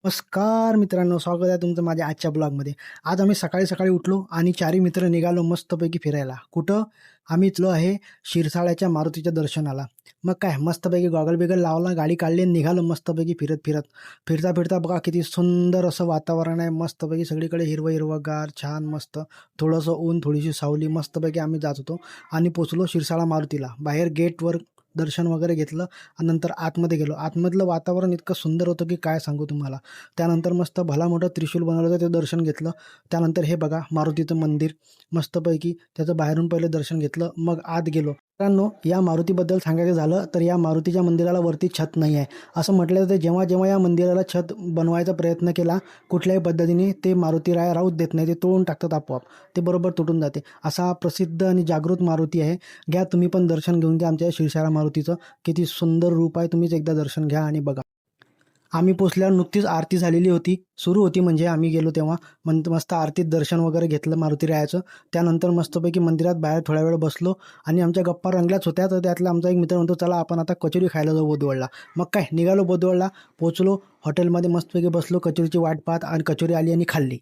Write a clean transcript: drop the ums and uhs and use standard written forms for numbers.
नमस्कार मित्रांनो, स्वागत आहे तुमचं माझ्या आजच्या ब्लॉगमध्ये. आज आम्ही सकाळी सकाळी उठलो आणि चारही मित्र निघालो मस्तपैकी फिरायला. कुठं? आम्ही इथलो आहे शिरसाळ्याच्या मारुतीच्या दर्शनाला. मग काय मस्तपैकी गॉगल बिगल लावला, गाडी काढली आणि निघालो मस्तपैकी फिरत फिरत. फिरता फिरता बघा किती सुंदर असं वातावरण आहे. मस्तपैकी सगळीकडे हिरवं हिरवंगार छान मस्त. थोडंसं ऊन, थोडीशी सावली. मस्तपैकी आम्ही जात होतो आणि पोचलो शिरसाळा मारुतीला. बाहेर गेटवर दर्शन वगैरे घेतलं आणि नंतर आतमध्ये गेलो. आतमधलं वातावरण इतकं सुंदर होतं की काय सांगू तुम्हाला. त्यानंतर मस्त भला मोठं त्रिशूल बनवलं होतं, ते दर्शन घेतलं. त्यानंतर हे बघा मारुतीचं मंदिर मस्तपैकी त्याचं बाहेरून पहिले दर्शन घेतलं, मग आत गेलो. मित्रांनो, या मारुतीबद्दल सांगायचं झालं तर या मारुतीच्या मंदिराला वरती छत नाही आहे. असं म्हटलं जातं जेव्हा जेव्हा या मंदिराला छत बनवायचा प्रयत्न केला कुठल्याही पद्धतीने ते मारुतीराया राहूच देत नाही, ते तोडून टाकतात आपोआप. ते बरोबर तुटून जाते. असा हा प्रसिद्ध आणि जागृत मारुती आहे. घ्या तुम्ही पण दर्शन घेऊन घ्या आमच्या शिरसाळा मारुतीचं. किती सुंदर रूप आहे, तुम्हीच एकदा दर्शन घ्या आणि बघा. आम्ही पोचल्यावर नुकतीच आरती झालेली होती, सुरू होती म्हणजे आम्ही गेलो तेव्हा. मस्त आरतीत दर्शन वगैरे घेतलं मारुतीरायाचं. त्यानंतर मस्तपैकी मंदिरात बाहेर थोड्या वेळ बसलो आणि आमच्या गप्पा रंगल्याच होत्या. तर त्यातला आमचा एक मित्र म्हणतो, चला आपण आता कचोरी खायला जाऊ बोदवडला. मग काय निघालो बोदवडला. पोचलो हॉटेलमध्ये, मस्तपैकी बसलो कचोरीची वाट पाहत आणि कचोरी आली आणि खाल्ली.